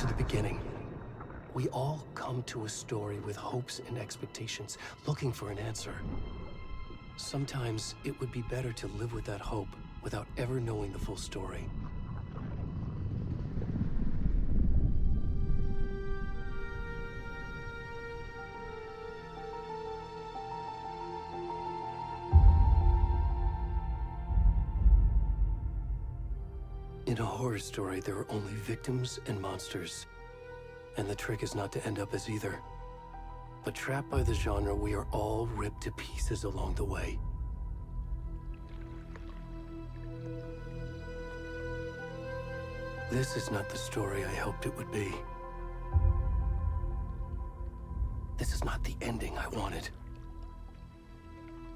to the beginning. We all come to a story with hopes and expectations, looking for an answer. Sometimes it would be better to live with that hope without ever knowing the full story. In a horror story, there are only victims and monsters. And the trick is not to end up as either. But trapped by the genre, we are all ripped to pieces along the way. This is not the story I hoped it would be. This is not the ending I wanted.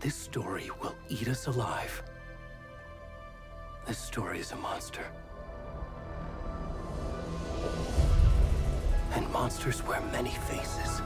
This story will eat us alive. This story is a monster. And monsters wear many faces.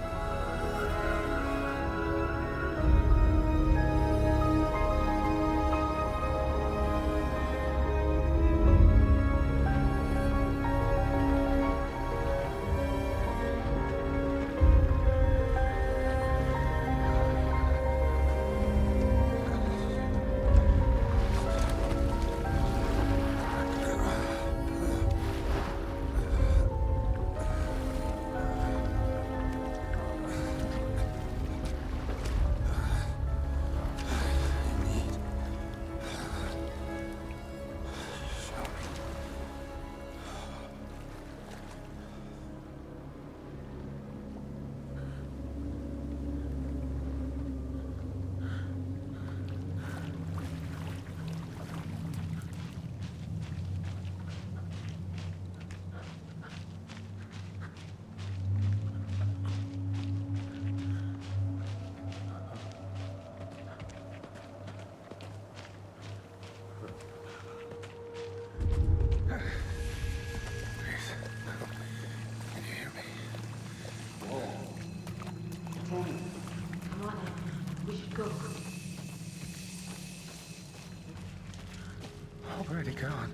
Already gone.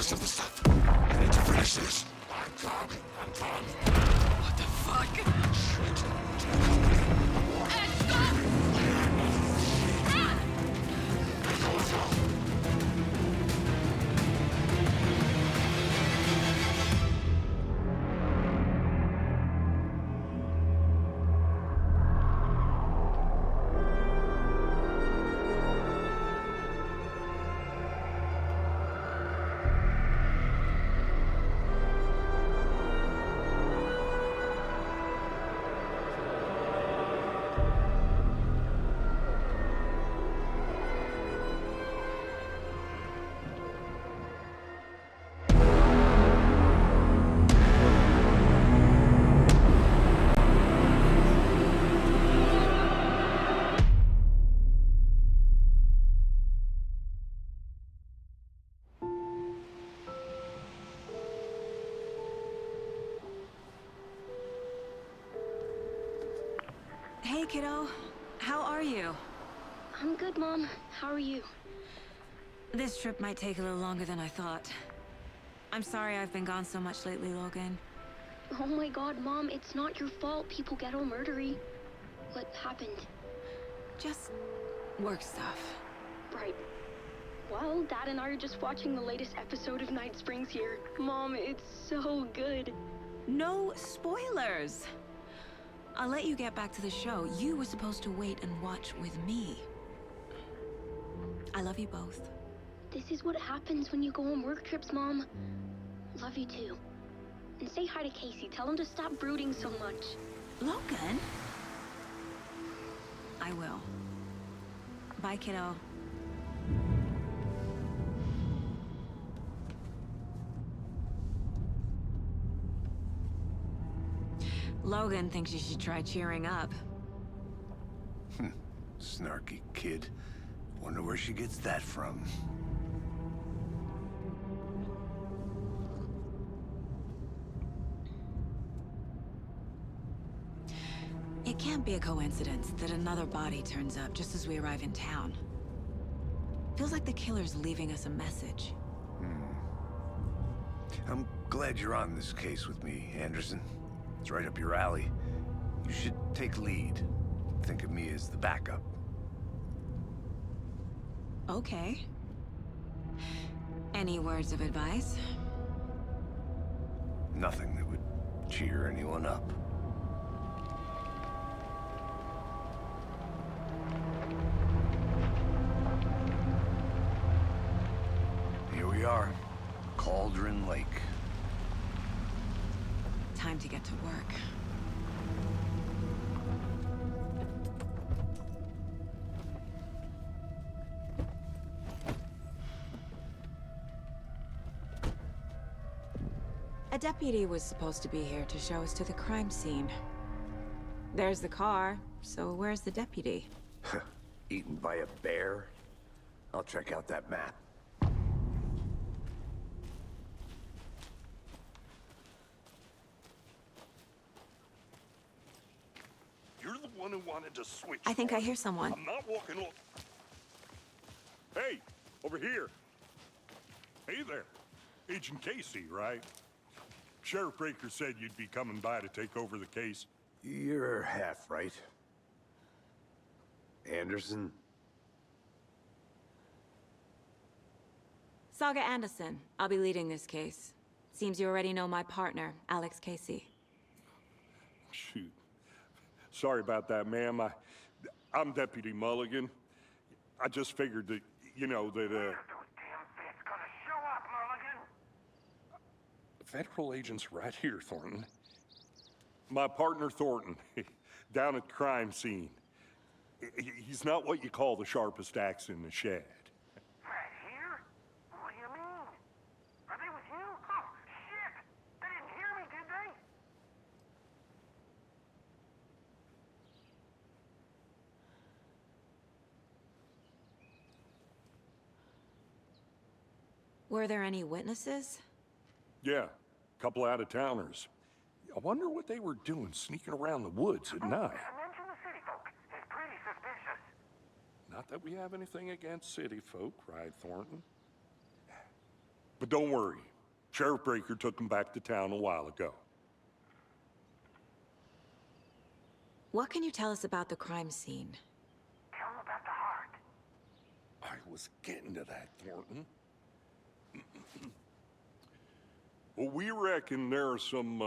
rest of the stuff. I need to finish this. What the fuck? Shit. Stop! Ah! Hey, kiddo. How are you? I'm good, Mom. How are you? This trip might take a little longer than I thought. I'm sorry I've been gone so much lately, Logan. Oh my god, Mom, it's not your fault people get all murdery. What happened? Just work stuff. Right. Well, Dad and I are just watching the latest episode of Night Springs here. Mom, it's so good. No spoilers! I'll let you get back to the show. You were supposed to wait and watch with me. I love you both. This is what happens when you go on work trips, Mom. Love you too. And say hi to Casey. Tell him to stop brooding so much. Logan? I will. Bye, kiddo. Logan thinks you should try cheering up. Snarky kid. Wonder where she gets that from. It can't be a coincidence that another body turns up just as we arrive in town. Feels like the killer's leaving us a message. I'm glad you're on this case with me, Anderson. It's right up your alley. You should take lead. Think of me as the backup. Okay. Any words of advice? Nothing that would cheer anyone up. Here we are. Cauldron Lake. Time to get to work. A deputy was supposed to be here to show us to the crime scene. There's the car, so where's the deputy? Eaten by a bear? I'll check out that map. You're the one who wanted to switch. I think I cars. hear someone. I'm not walking off. Hey, over here. Hey there. Agent Casey, right? Sheriff Breaker said you'd be coming by to take over the case. You're half right. Anderson? Saga Anderson. I'll be leading this case. Seems you already know my partner, Alex Casey. Shoot. Sorry about that, ma'am. I'm Deputy Mulligan. I just figured that, you know, that, Federal agent's right here, Thornton. My partner, Thornton, down at the crime scene. He's not what you call the sharpest axe in the shed. Right here? What do you mean? Are they with you? Oh, shit! They didn't hear me, did they? Were there any witnesses? Yeah, a couple out-of-towners. I wonder what they were doing sneaking around the woods at night. Mention the city folk. It's pretty suspicious. Not that we have anything against city folk, right, Thornton? But don't worry. Sheriff Breaker took them back to town a while ago. What can you tell us about the crime scene? Tell him about the heart. I was getting to that, Thornton. Well, we reckon there are some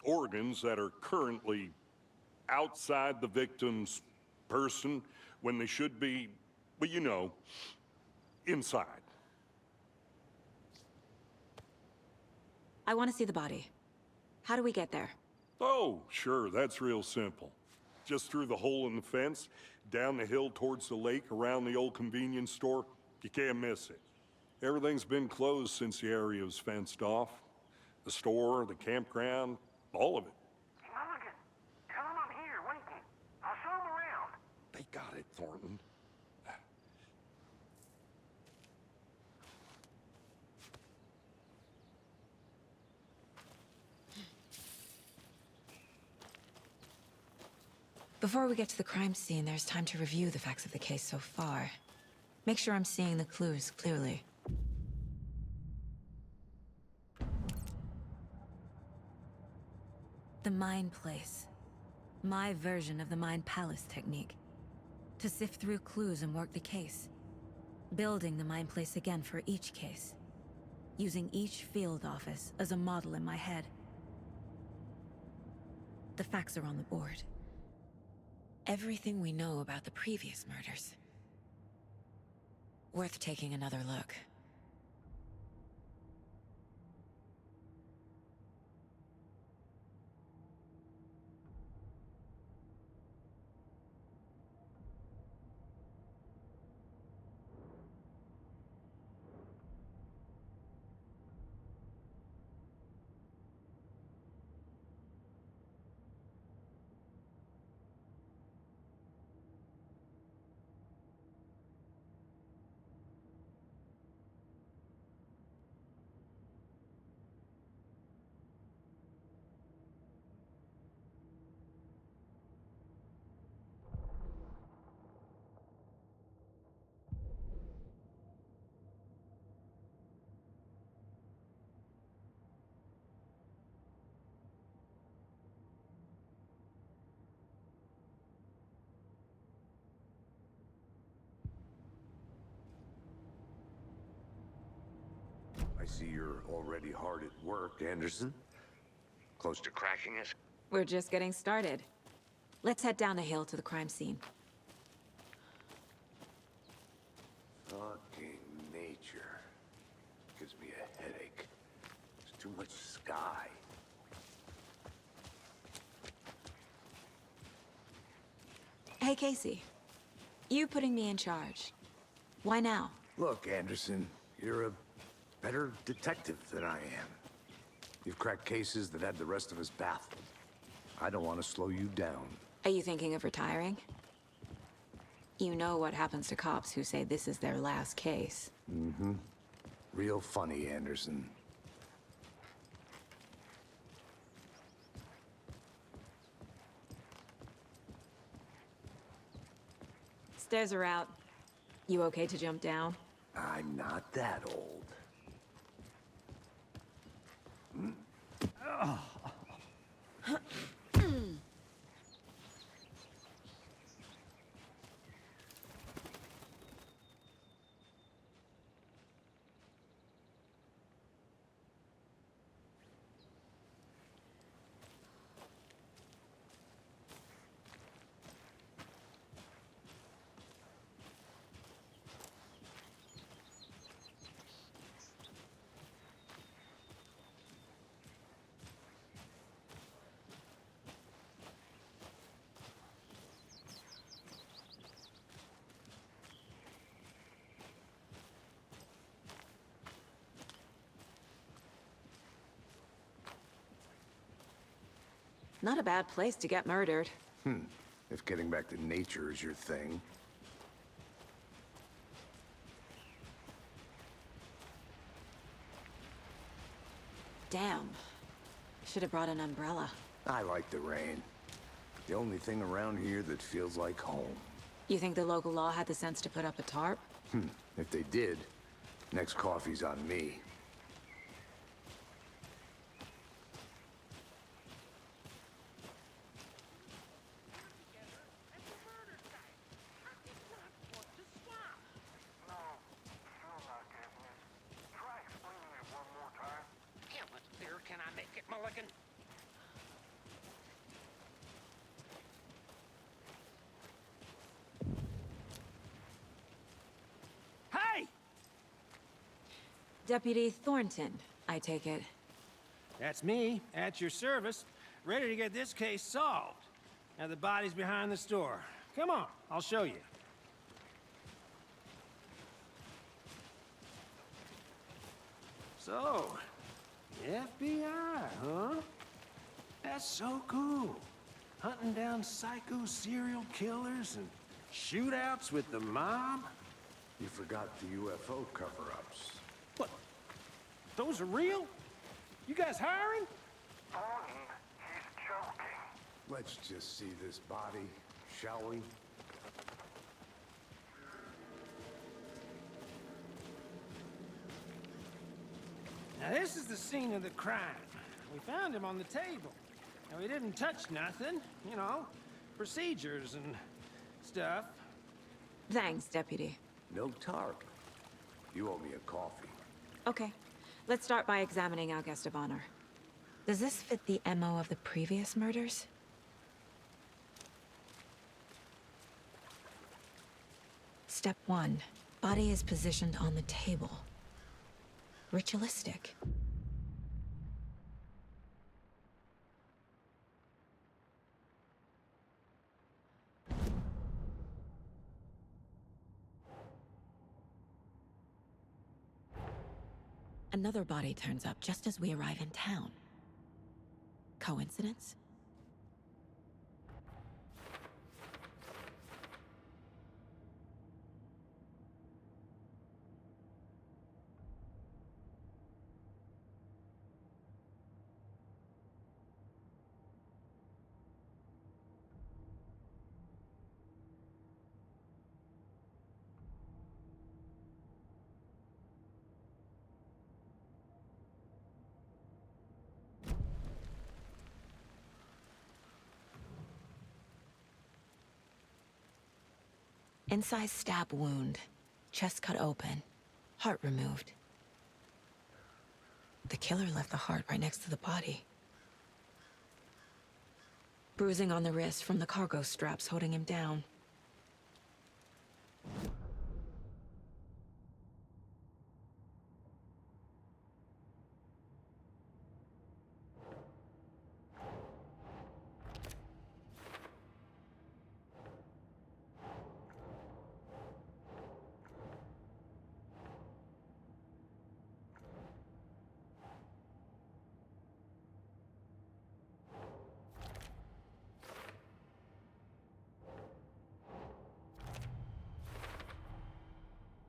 organs that are currently outside the victim's person when they should be, well, you know, inside. I want to see the body. How do we get there? Oh, sure, that's real simple. Just through the hole in the fence, down the hill towards the lake, around the old convenience store. You can't miss it. Everything's been closed since the area was fenced off. The store, the campground, all of it. Mulligan, tell him I'm here waiting. I'll show him around. They got it, Thornton. Before we get to the crime scene, there's time to review the facts of the case so far. Make sure I'm seeing the clues clearly. The Mind Place. My version of the Mind Palace technique. To sift through clues and work the case. Building the Mind Place again for each case. Using each field office as a model in my head. The facts are on the board. Everything we know about the previous murders. Worth taking another look. I see you're already hard at work, Anderson. Close to cracking it? We're just getting started. Let's head down the hill to the crime scene. Fucking nature. Gives me a headache. There's too much sky. Hey, Casey. You putting me in charge. Why now? Look, Anderson, you're a better detective than I am. You've cracked cases that had the rest of us baffled. I don't want to slow you down. Are you thinking of retiring? You know what happens to cops who say this is their last case. Mm-hmm. Real funny, Anderson. Stairs are out. You okay to jump down? I'm not that old. Not a bad place to get murdered. If getting back to nature is your thing. Damn. Should have brought an umbrella. I like the rain. The only thing around here that feels like home. You think the local law had the sense to put up a tarp? If they did, next coffee's on me. Deputy Thornton, I take it. That's me, at your service, ready to get this case solved. Now the body's behind the store. Come on, I'll show you. So, FBI, huh? That's so cool. Hunting down psycho serial killers and shootouts with the mob. You forgot the UFO cover-ups. What? Those are real? You guys hiring? Thornton, he's joking. Let's just see this body, shall we? Now this is the scene of the crime. We found him on the table. Now we didn't touch nothing, you know, procedures and stuff. Thanks, Deputy. No tarp. You owe me a coffee. Okay, let's start by examining our guest of honor. Does this fit the MO of the previous murders? Step 1. Body is positioned on the table. Ritualistic. Another body turns up just as we arrive in town. Coincidence? Incised stab wound, chest cut open, heart removed. The killer left the heart right next to the body. Bruising on the wrist from the cargo straps holding him down.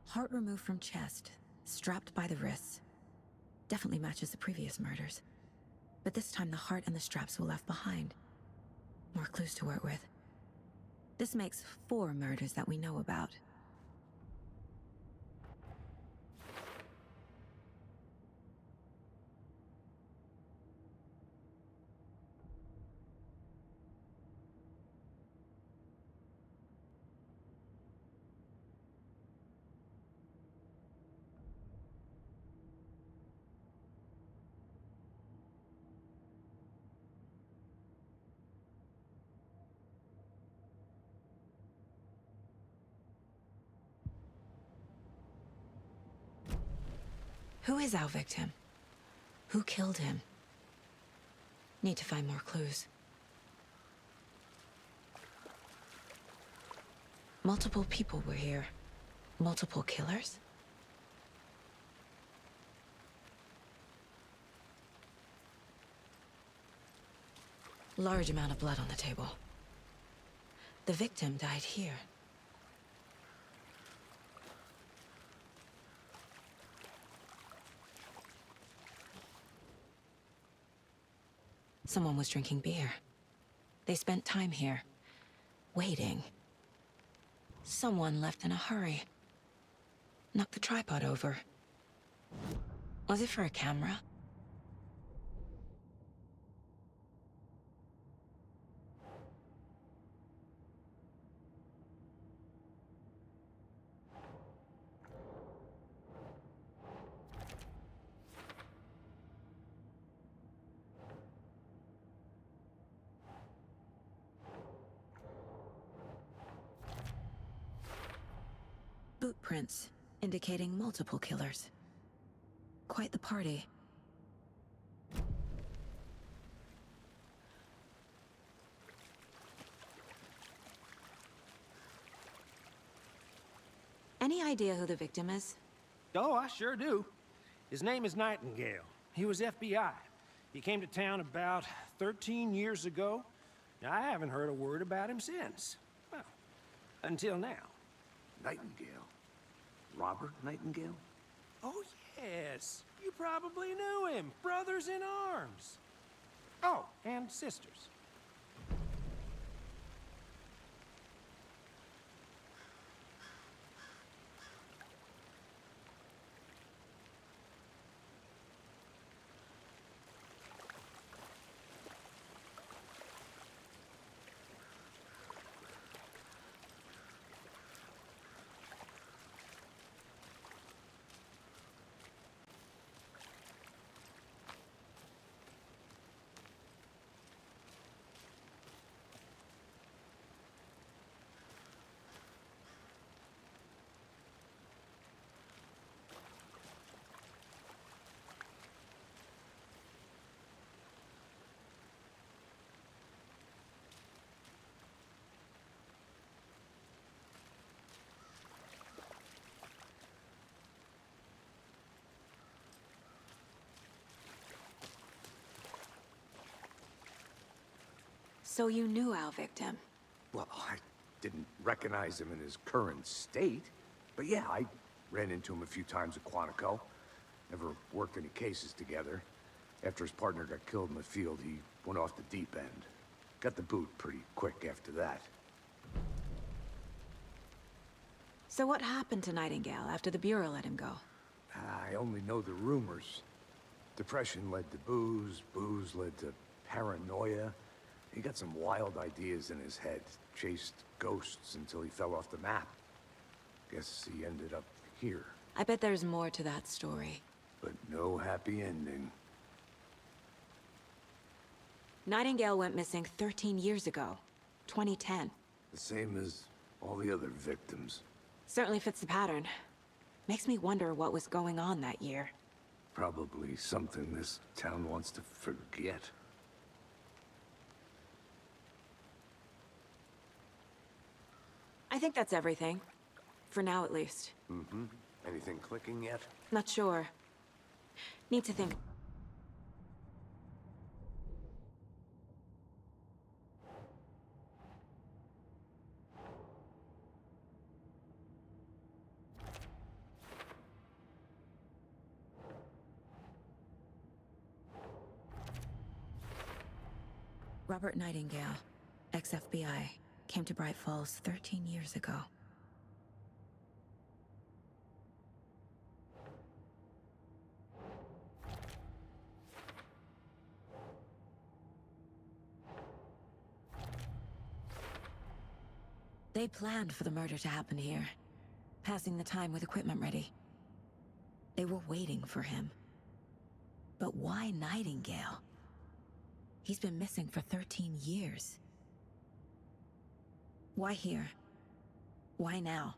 Heart removed from chest, strapped by the wrists. Definitely matches the previous murders. But this time the heart and the straps were left behind. More clues to work with. This makes 4 murders that we know about. Who is our victim? Who killed him? Need to find more clues. Multiple people were here. Multiple killers? Large amount of blood on the table. The victim died here. Someone was drinking beer. They spent time here, waiting. Someone left in a hurry. Knocked the tripod over. Was it for a camera? Boot prints, indicating multiple killers. quite the party. Any idea who the victim is? Oh, I sure do. His name is Nightingale. He was FBI. He came to town about 13 years ago. I haven't heard a word about him since. Well, until now. Nightingale? Robert Nightingale? Oh, yes. You probably knew him. Brothers in arms. Oh, and sisters. So you knew our victim? Well, I didn't recognize him in his current state. But yeah, I ran into him a few times at Quantico. Never worked any cases together. After his partner got killed in the field, he went off the deep end. Got the boot pretty quick after that. So what happened to Nightingale after the Bureau let him go? I only know the rumors. Depression led to booze, booze led to paranoia. He got some wild ideas in his head, chased ghosts until he fell off the map. Guess he ended up here. I bet there's more to that story. But no happy ending. Nightingale went missing 13 years ago, 2010. The same as all the other victims. Certainly fits the pattern. Makes me wonder what was going on that year. Probably something this town wants to forget. I think that's everything. For now, at least. Mm-hmm. Anything clicking yet? Not sure. Need to think. Robert Nightingale, ex-FBI, came to Bright Falls 13 years ago. They planned for the murder to happen here, passing the time with equipment ready. They were waiting for him. But why Nightingale? He's been missing for 13 years. Why here? Why now?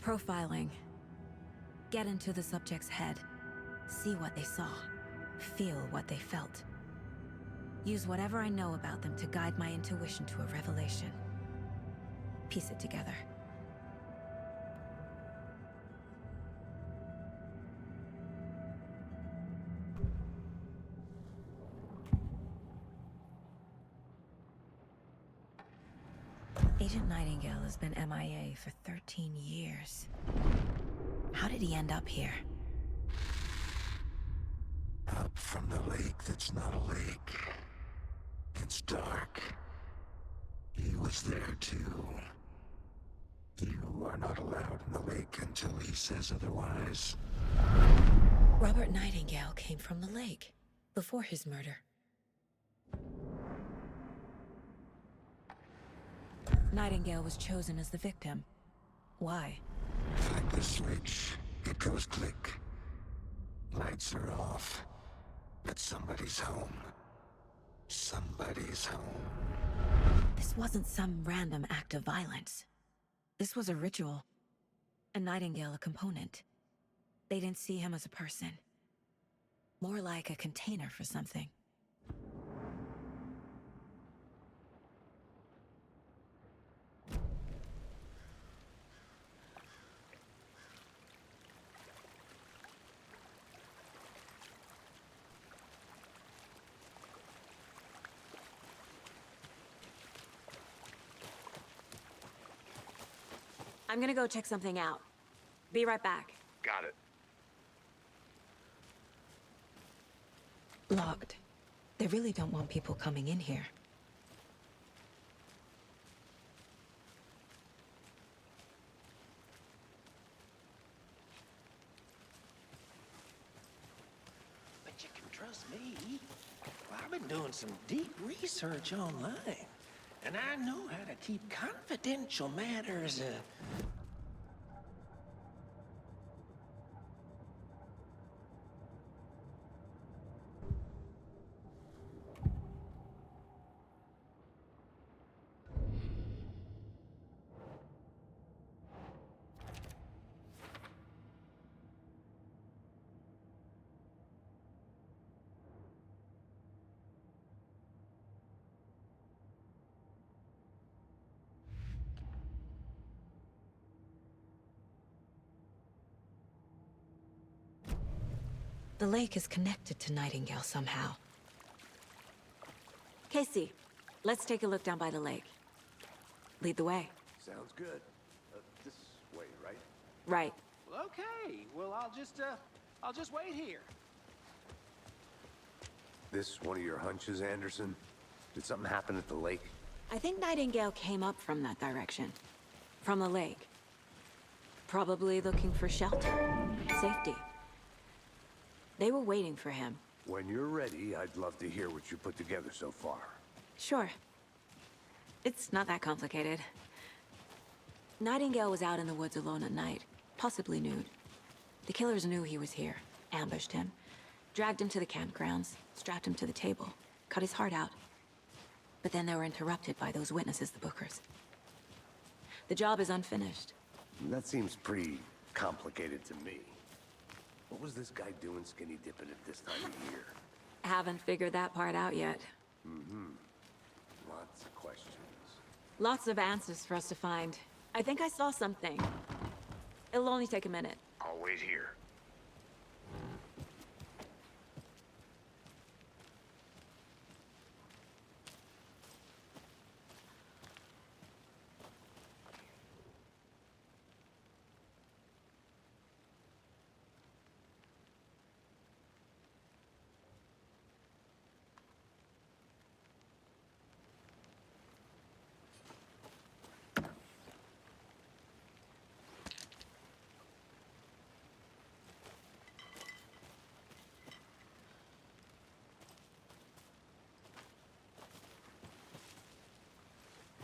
Profiling. Get into the subject's head. See what they saw. Feel what they felt. Use whatever I know about them to guide my intuition to a revelation. Piece it together. Agent Nightingale has been MIA for 13 years. How did he end up here? Up from the lake that's not a lake. It's dark. He was there too. You are not allowed in the lake until he says otherwise. Robert Nightingale came from the lake, before his murder. Nightingale was chosen as the victim. Why? Flick the switch, it goes click. Lights are off. But somebody's home. Somebody's home. This wasn't some random act of violence. This was a ritual. A Nightingale a component. They didn't see him as a person. More like a container for something. I'm gonna go check something out. Be right back. Got it. Locked. They really don't want people coming in here. But you can trust me. Well, I've been doing some deep research online. And I know how to keep confidential matters, The lake is connected to Nightingale somehow. Casey, let's take a look down by the lake. Lead the way. Sounds good. This way, right? Right. Well, okay. Well, I'll just wait here. This one of your hunches, Anderson? Did something happen at the lake? I think Nightingale came up from that direction. From the lake. Probably looking for shelter. Safety. They were waiting for him. When you're ready, I'd love to hear what you put together so far. Sure. It's not that complicated. Nightingale was out in the woods alone at night, possibly nude. The killers knew he was here, ambushed him, dragged him to the campgrounds, strapped him to the table, cut his heart out. But then they were interrupted by those witnesses, the Bookers. The job is unfinished. That seems pretty complicated to me. What was this guy doing skinny dipping at this time of year? Haven't figured that part out yet. Lots of questions. Lots of answers for us to find. I think I saw something. It'll only take a minute. I'll wait here.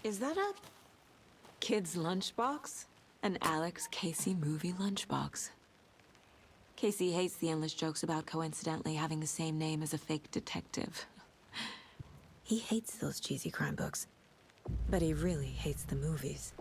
Is that a kid's lunchbox? An Alex Casey movie lunchbox. Casey hates the endless jokes about coincidentally having the same name as a fake detective. He hates those cheesy crime books, but he really hates the movies.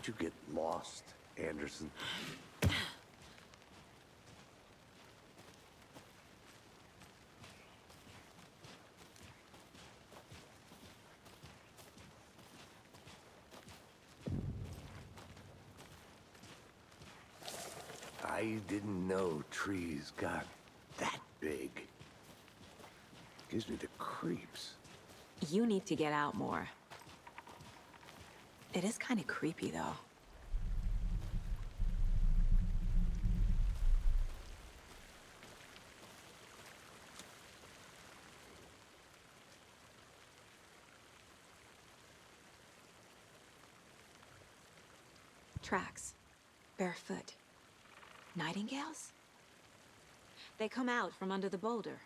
Did you get lost, Anderson? I didn't know trees got that big. Gives me the creeps. You need to get out more. It is kind of creepy, though. tracks. Barefoot. Nightingales? They come out from under the boulder.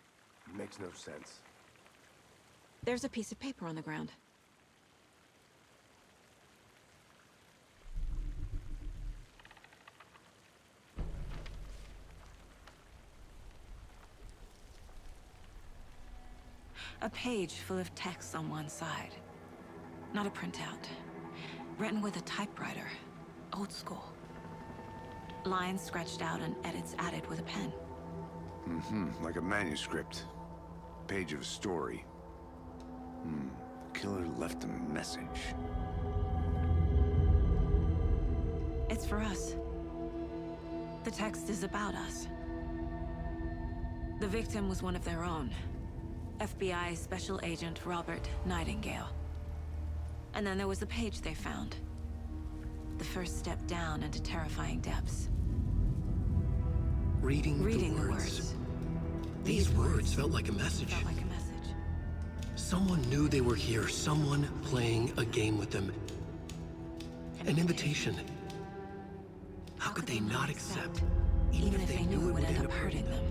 Makes no sense. There's a piece of paper on the ground. A page full of text on one side. Not a printout. Written with a typewriter. Old school. Lines scratched out and edits added with a pen. Like a manuscript. Page of a story. The killer left a message. It's for us. The text is about us. The victim was one of their own. FBI Special Agent Robert Nightingale. And then there was the page they found. The first step down into terrifying depths. Reading the words. These words felt like a message. Someone knew they were here, someone playing a game with them. An invitation. How could they not accept, even if they knew it would end up hurting them?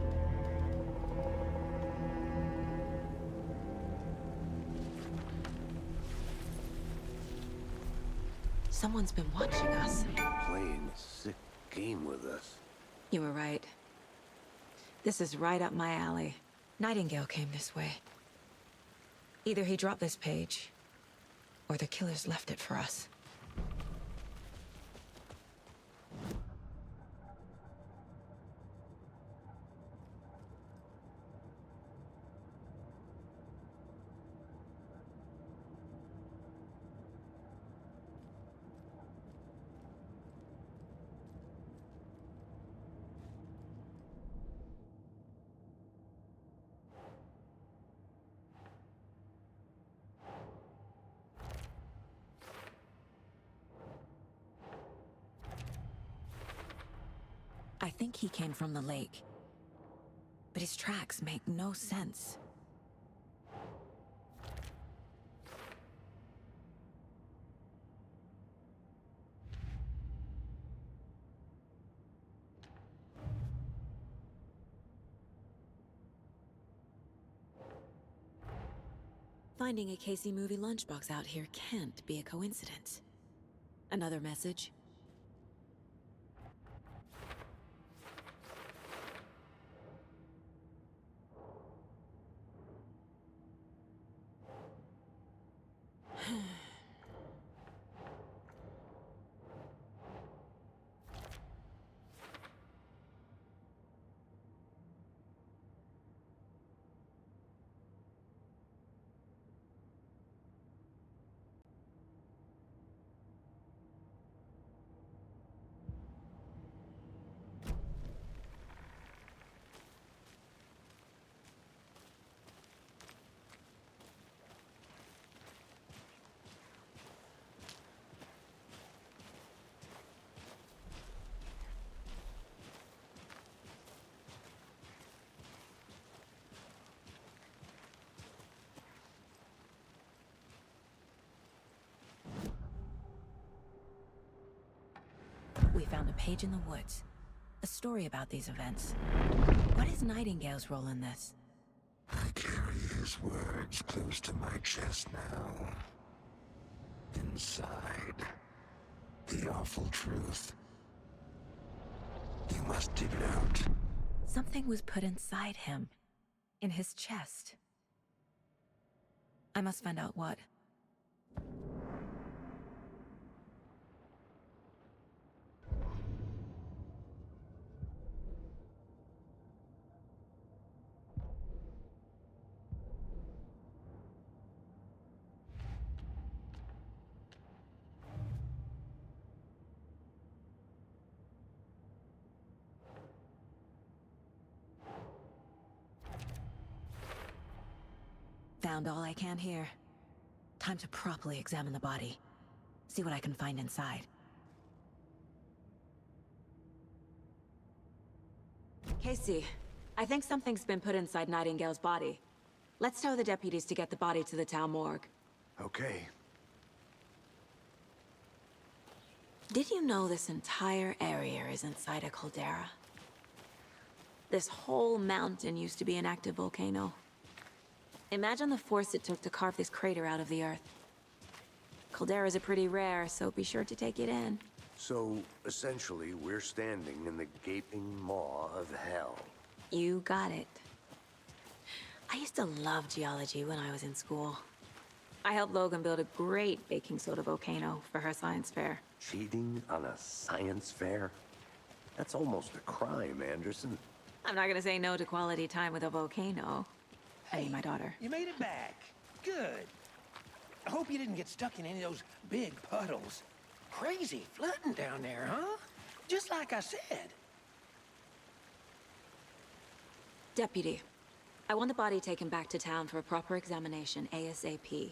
Someone's been watching us. Playing a sick game with us. You were right. This is right up my alley. Nightingale came this way. Either he dropped this page, or the killers left it for us. I think he came from the lake. But his tracks make no sense. Finding a Casey movie lunchbox out here can't be a coincidence. Another message? We found a page in the woods. A story about these events. What is Nightingale's role in this? I carry his words close to my chest now. Inside, the awful truth. You must dig it out. Something was put inside him. In his chest. I must find out what. Found all I can here. Time to properly examine the body. See what I can find inside. Casey, I think something's been put inside Nightingale's body. Let's tell the deputies to get the body to the town morgue. Okay. Did you know this entire area is inside a caldera? This whole mountain used to be an active volcano. Imagine the force it took to carve this crater out of the earth. Calderas are pretty rare, so be sure to take it in. So, essentially, we're standing in the gaping maw of hell. You got it. I used to love geology when I was in school. I helped Logan build a great baking soda volcano for her science fair. Cheating on a science fair? That's almost a crime, Anderson. I'm not gonna say no to quality time with a volcano. I mean, my daughter. You made it back. Good. I hope you didn't get stuck in any of those big puddles. Crazy flooding down there, huh? Just like I said. Deputy, I want the body taken back to town for a proper examination ASAP.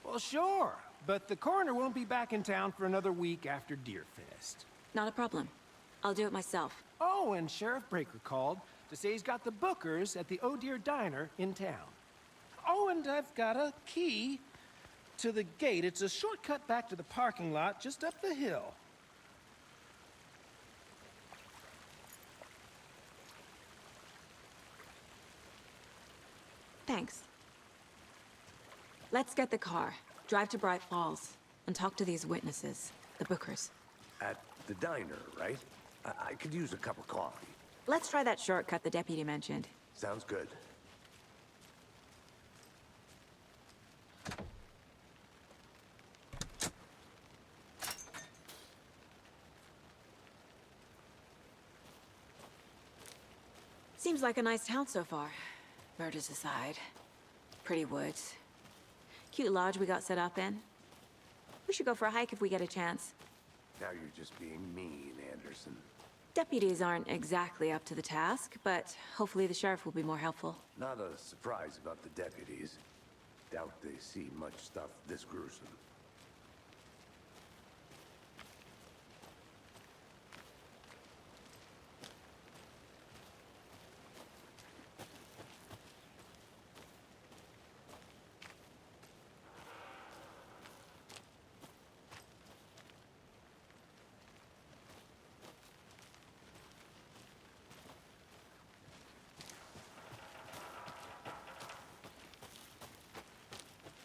Well, sure. But the coroner won't be back in town for another week after Deerfest. Not a problem. I'll do it myself. Oh, and Sheriff Breaker called to say he's got the bookers at the Oh Dear Diner in town. Oh, and I've got a key to the gate. It's a shortcut back to the parking lot just up the hill. Thanks. Let's get the car, drive to Bright Falls, and talk to these witnesses, the bookers. At the diner, right? I could use a cup of coffee. Let's try that shortcut the deputy mentioned. Sounds good. Seems like a nice town so far. Murders aside. Pretty woods. Cute lodge we got set up in. We should go for a hike if we get a chance. Now you're just being mean, Anderson. Deputies aren't exactly up to the task, but hopefully the sheriff will be more helpful. Not a surprise about the deputies. Doubt they see much stuff this gruesome.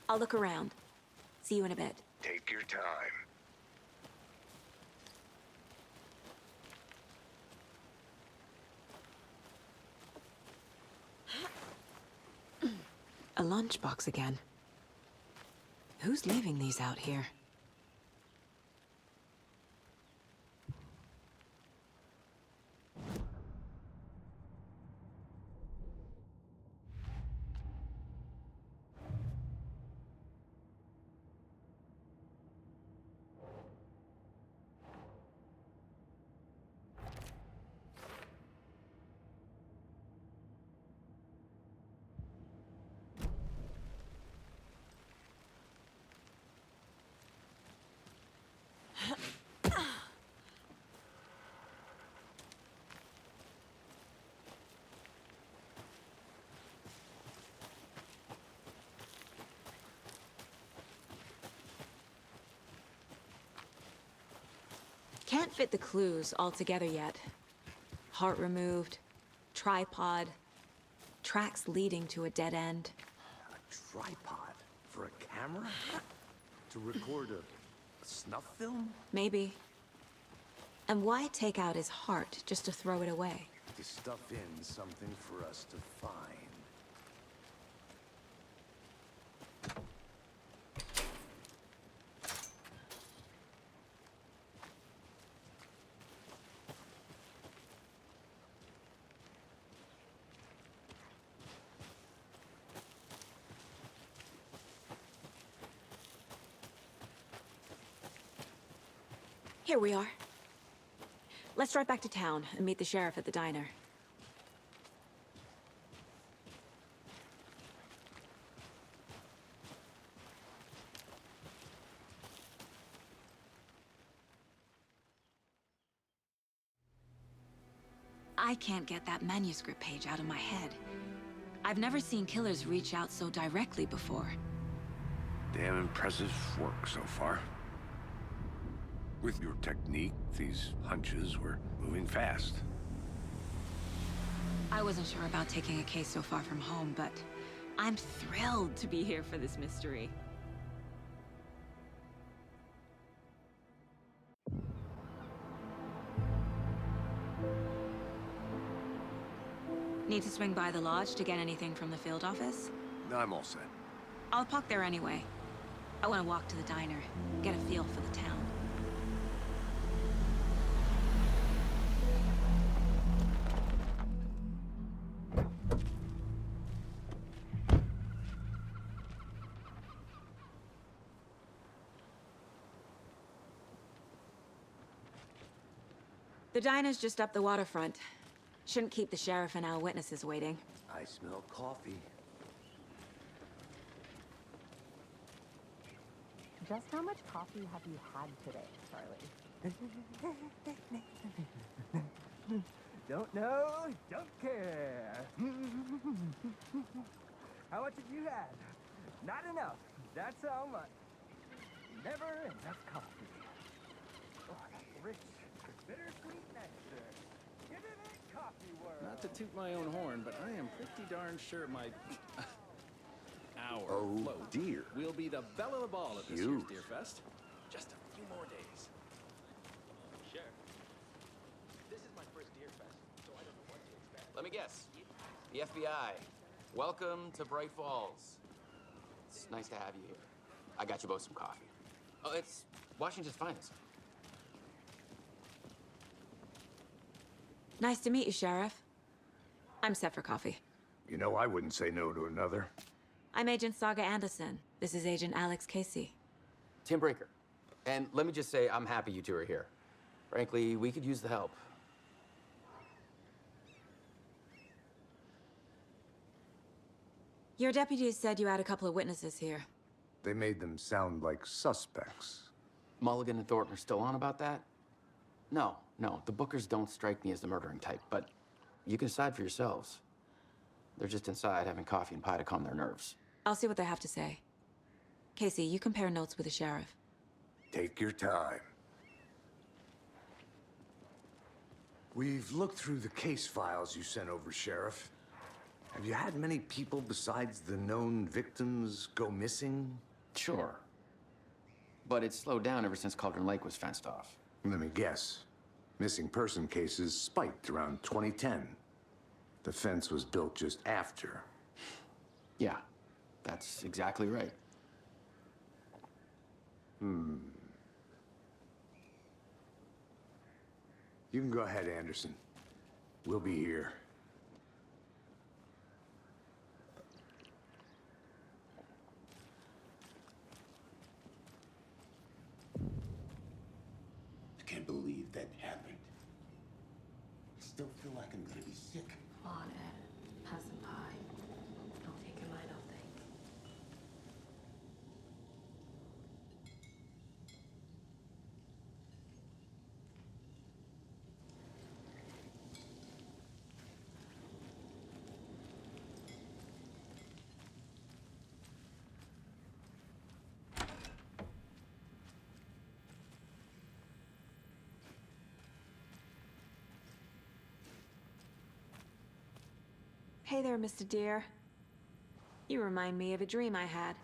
I'll look around. See you in a bit. Take your time. A lunchbox again. Who's leaving these out here? Can't fit the clues all together yet. Heart removed, tripod, tracks leading to a dead end. A tripod? For a camera? To record a snuff film? Maybe. And why take out his heart just to throw it away? To stuff in something for us to find. Here we are. Let's drive back to town and meet the sheriff at the diner. I can't get that manuscript page out of my head. I've never seen killers reach out so directly before. Damn impressive work so far. With your technique, these hunches were moving fast. I wasn't sure about taking a case so far from home, but I'm thrilled to be here for this mystery. Need to swing by the lodge to get anything from the field office? No, I'm all set. I'll park there anyway. I want to walk to the diner, get a feel for the town. The diner's just up the waterfront. Shouldn't keep the sheriff and our witnesses waiting. I smell coffee. Just how much coffee have you had today, Charlie? Don't know, don't care. How much have you had? Not enough. That's how much. Never enough coffee. Oh, rich, bittersweet nectar. Give it a coffee world. Not to toot my own horn, but I am pretty darn sure my our Oh, float dear. will be the belle of the ball at this year's Deer Fest. Just a few more days. Sure. This is my first Deer Fest, so I don't know what to expect. Let me guess. The FBI. Welcome to Bright Falls. It's nice to have you here. I got you both some coffee. Oh, it's Washington's finest. Nice to meet you, Sheriff. I'm set for coffee. You know, I wouldn't say no to another. I'm Agent Saga Anderson. This is Agent Alex Casey. Tim Breaker. And let me just say, I'm happy you two are here. Frankly, we could use the help. Your deputies said you had a couple of witnesses here. They made them sound like suspects. Mulligan and Thornton are still on about that? No, the Bookers don't strike me as the murdering type, but you can decide for yourselves. They're just inside having coffee and pie to calm their nerves. I'll see what they have to say. Casey, you compare notes with the sheriff. Take your time. We've looked through the case files you sent over, Sheriff. Have you had many people besides the known victims go missing? Sure. But it's slowed down ever since Cauldron Lake was fenced off. Let me guess. Missing person cases spiked around 2010. The fence was built just after. Yeah, that's exactly right. You can go ahead, Anderson. We'll be here. I can't believe that happened. I still feel like I'm gonna be sick. Come on, Ed. Have some pie. Don't take your mind off things. Hey there, Mr. Deer. You remind me of a dream I had.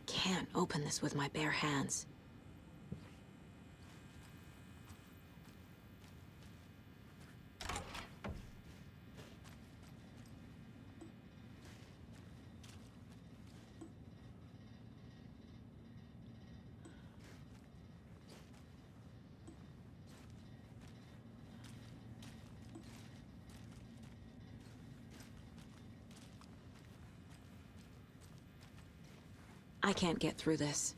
Can't open this with my bare hands. I can't get through this.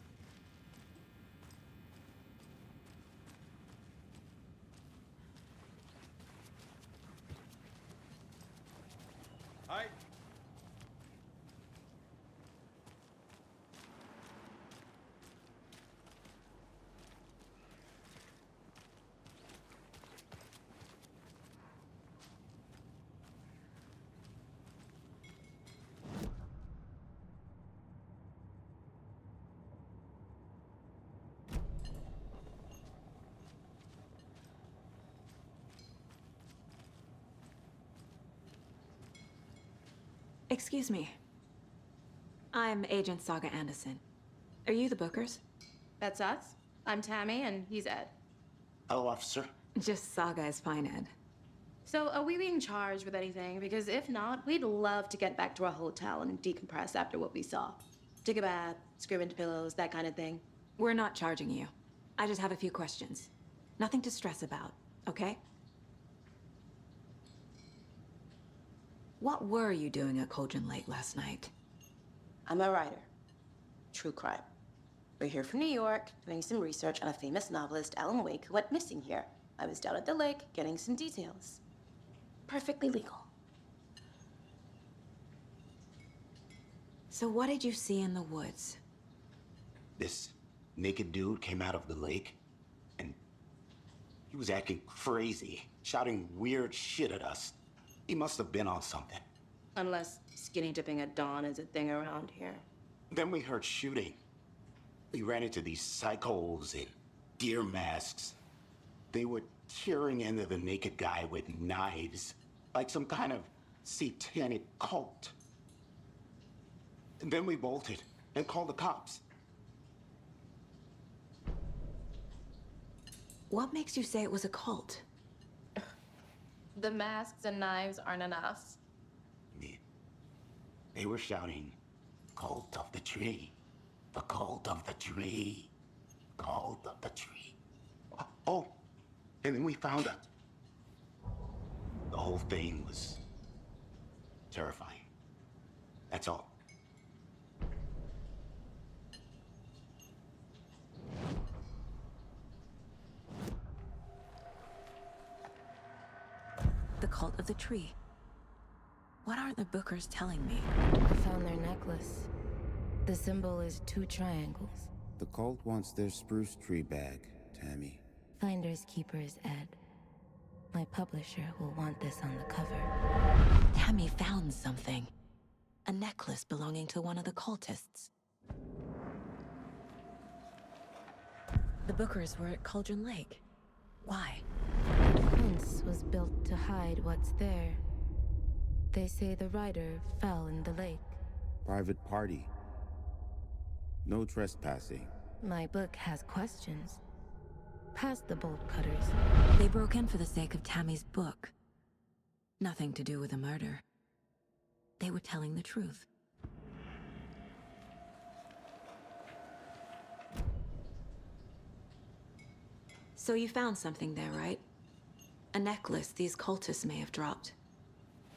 Hi. Excuse me. I'm Agent Saga Anderson. Are you the Bookers? That's us. I'm Tammy, and he's Ed. Hello, officer. Just Saga is fine, Ed. So, are we being charged with anything? Because if not, we'd love to get back to our hotel and decompress after what we saw. Take a bath, scream into pillows, that kind of thing. We're not charging you. I just have a few questions. Nothing to stress about, okay? What were you doing at Cauldron Lake last night? I'm a writer. True crime. We're here from New York, doing some research on a famous novelist, Alan Wake, who went missing here. I was down at the lake, getting some details. Perfectly legal. So what did you see in the woods? This naked dude came out of the lake, and he was acting crazy, shouting weird shit at us. He must have been on something. Unless skinny dipping at dawn is a thing around here. Then we heard shooting. We ran into these psychos in deer masks. They were tearing into the naked guy with knives, like some kind of satanic cult. And then we bolted and called the cops. What makes you say it was a cult? The masks and knives aren't enough. They were shouting, "Cult of the tree, the cult of the tree, cult of the tree." Oh, and then we found it. The whole thing was terrifying. That's all. The cult of the tree. What aren't the Bookers telling me? I found their necklace. The symbol is 2 triangles. The cult wants their spruce tree back, Tammy. Finders keepers, Ed. My publisher will want this on the cover. Tammy found something. A necklace belonging to one of the cultists. The Bookers were at Cauldron Lake. Why? The fence was built to hide what's there. They say the writer fell in the lake. Private party. No trespassing. My book has questions. Past the bolt cutters. They broke in for the sake of Tammy's book. Nothing to do with a murder. They were telling the truth. So you found something there, right? A necklace these cultists may have dropped.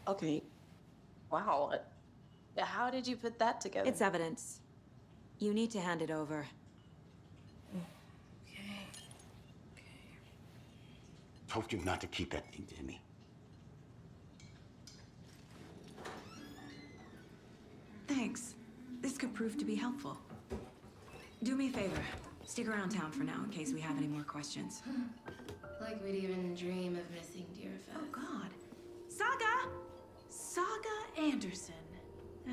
Okay. Wow. How did you put that together? It's evidence. You need to hand it over. Told you not to keep that thing to me. Thanks. This could prove to be helpful. Do me a favor. Stick around town for now in case we have any more questions. Like we'd even dream of missing Deerfest. Oh, God. Saga! Saga Anderson.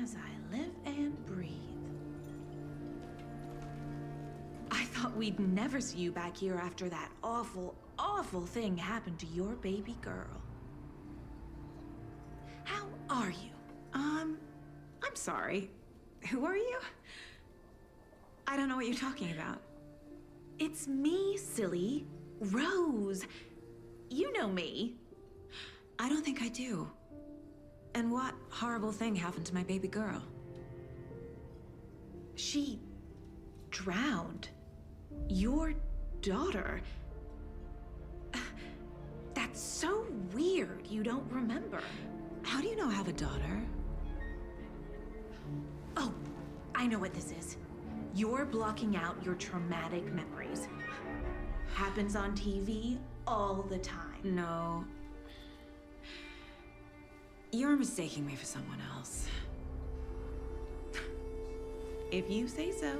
As I live and breathe. I thought we'd never see you back here after that awful, awful thing happened to your baby girl. How are you? I'm sorry. Who are you? I don't know what you're talking about. It's me, silly. Rose. You know me. I don't think I do. And what horrible thing happened to my baby girl? She drowned. Your daughter. That's so weird you don't remember. How do you know I have a daughter? Oh, I know what this is. You're blocking out your traumatic memories. Happens on TV all the time. No. You're mistaking me for someone else. If you say so.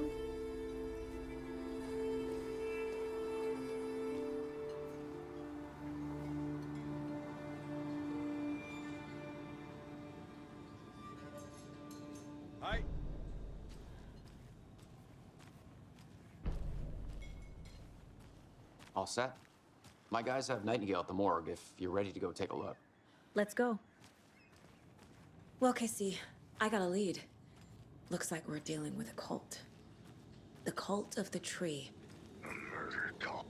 Hi. All set? My guys have Nightingale at the morgue if you're ready to go take a look. Let's go. Well, Casey, I got a lead. Looks like we're dealing with a cult. The cult of the tree. A murder cult.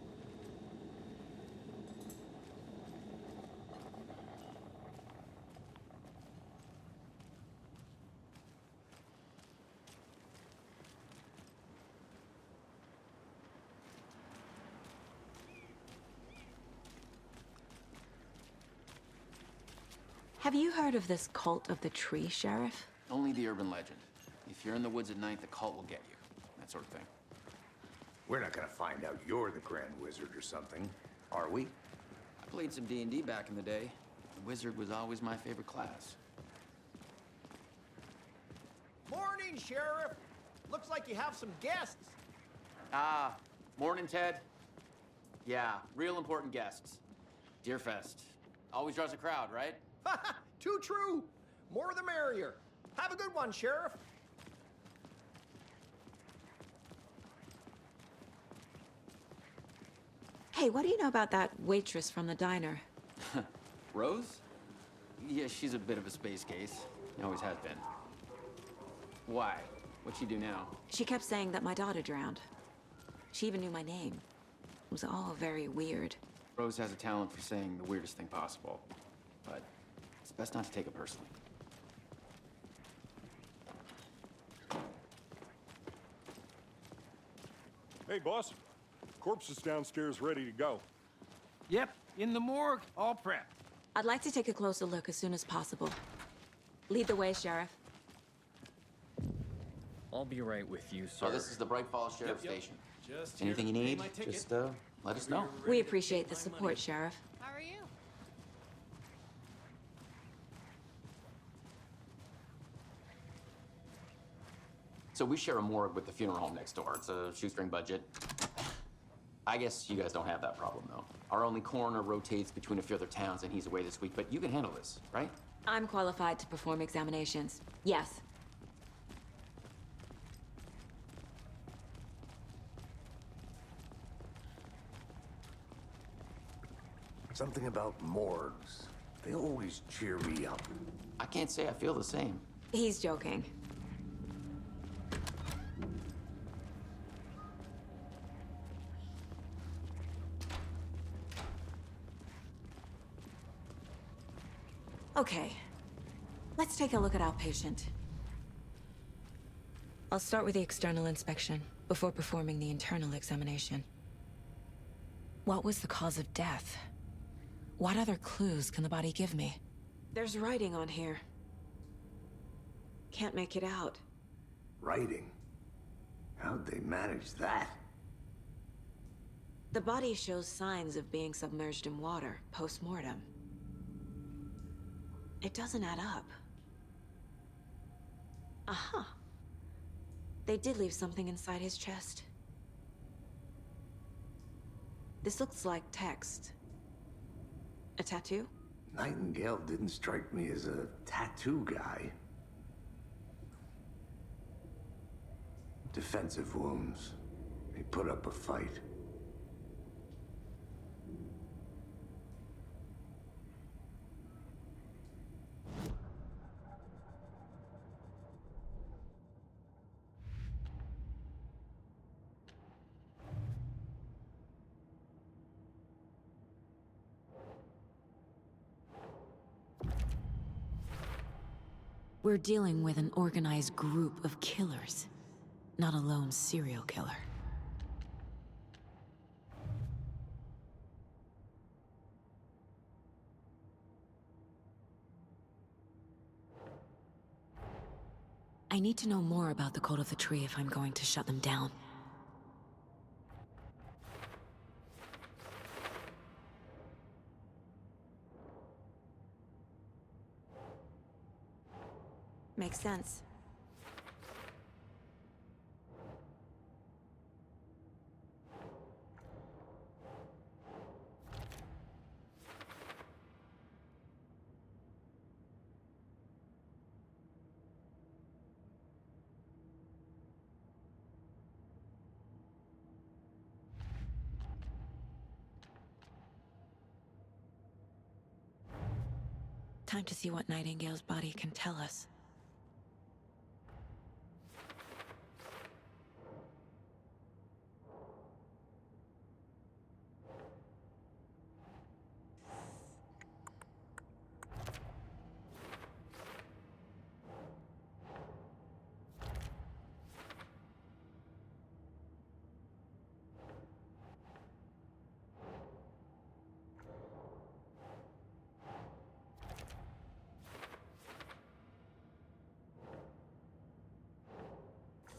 Have you heard of this cult of the tree, Sheriff? Only the urban legend. If you're in the woods at night, the cult will get you. That sort of thing. We're not gonna find out you're the Grand Wizard or something, are we? I played some D&D back in the day. The wizard was always my favorite class. Morning, Sheriff. Looks like you have some guests. Ah, morning, Ted. Yeah, real important guests. Deerfest. Always draws a crowd, right? Too true. More the merrier. Have a good one, Sheriff. Hey, what do you know about that waitress from the diner? Rose? Yeah, she's a bit of a space case. Always has been. Why? What'd she do now? She kept saying that my daughter drowned. She even knew my name. It was all very weird. Rose has a talent for saying the weirdest thing possible. But it's best not to take it personally. Hey, boss. Corpse is downstairs ready to go. Yep, in the morgue, all prepped. I'd like to take a closer look as soon as possible. Lead the way, Sheriff. I'll be right with you, sir. So this is the Bright Falls Sheriff Station. Just Anything you here to pay need, my ticket. just let us know. We appreciate the support, Sheriff. How are you? So we share a morgue with the funeral home next door. It's a shoestring budget. I guess you guys don't have that problem, though. Our only coroner rotates between a few other towns, and he's away this week, but you can handle this, right? I'm qualified to perform examinations. Yes. Something about morgues. They always cheer me up. I can't say I feel the same. He's joking. Okay, let's take a look at our patient. I'll start with the external inspection before performing the internal examination. What was the cause of death? What other clues can the body give me? There's writing on here. Can't make it out. Writing? How'd they manage that? The body shows signs of being submerged in water post-mortem. It doesn't add up. Aha. They did leave something inside his chest. This looks like text. A tattoo? Nightingale didn't strike me as a tattoo guy. Defensive wounds. He put up a fight. We're dealing with an organized group of killers, not a lone serial killer. I need to know more about the Code of the Tree if I'm going to shut them down. Makes sense. Time to see what Nightingale's body can tell us.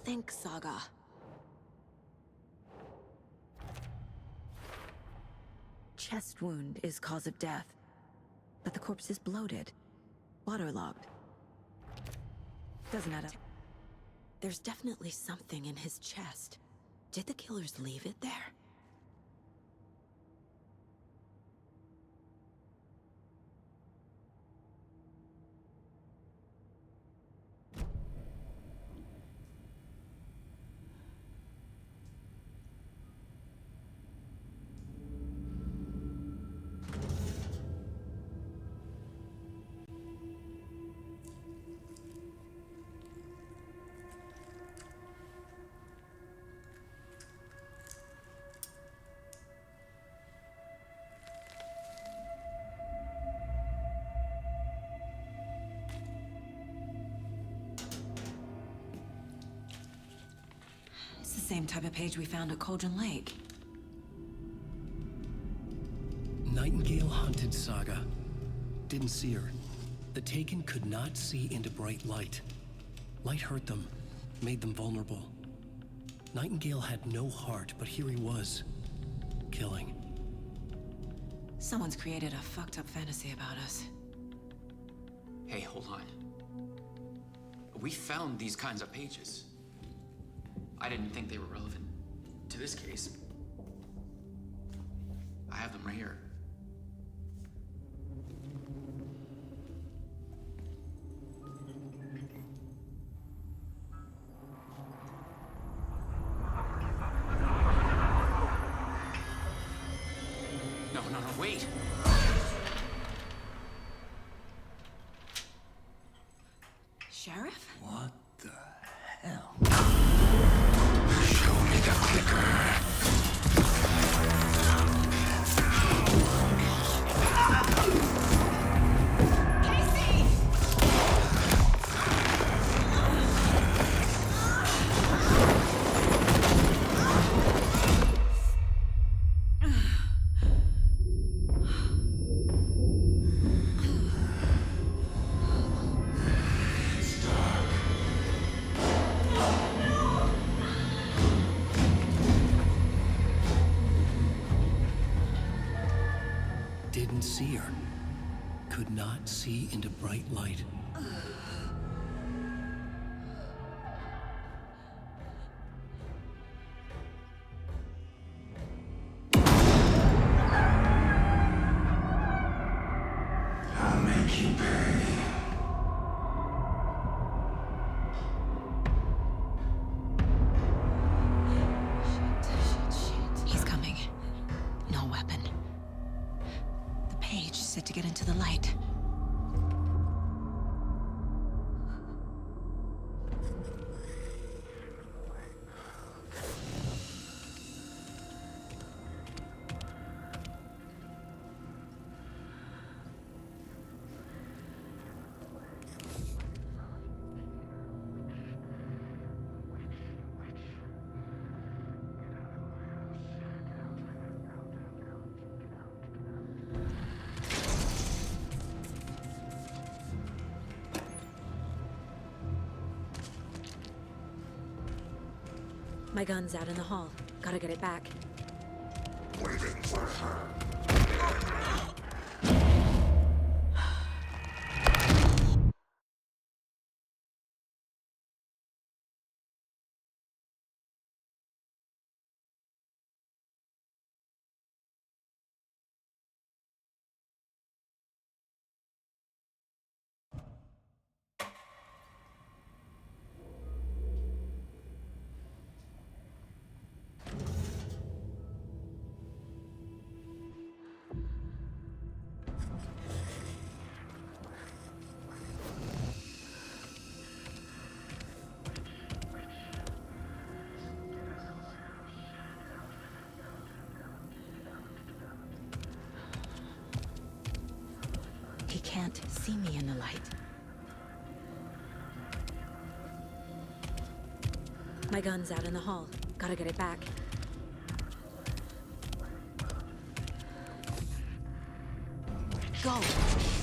Think, Saga. Chest wound is cause of death, but the corpse is bloated, waterlogged. Doesn't add up. There's definitely something in his chest. Did the killers leave it there? The same type of page we found at Cauldron Lake. Nightingale hunted Saga. Didn't see her. The Taken could not see into bright light. Light hurt them, made them vulnerable. Nightingale had no heart, but here he was, killing. Someone's created a fucked up fantasy about us. Hey, hold on. We found these kinds of pages. I didn't think they were relevant to this case. I have them right here. No, wait! Sheriff? What the hell? Show me the clicker. Didn't see her. Could not see into bright light. I'll make you pay. He's coming. No weapon. The page set to get into the light. My gun's out in the hall. Gotta get it back. Waiting for her. can't see me in the light. My gun's out in the hall. Gotta get it back. Go!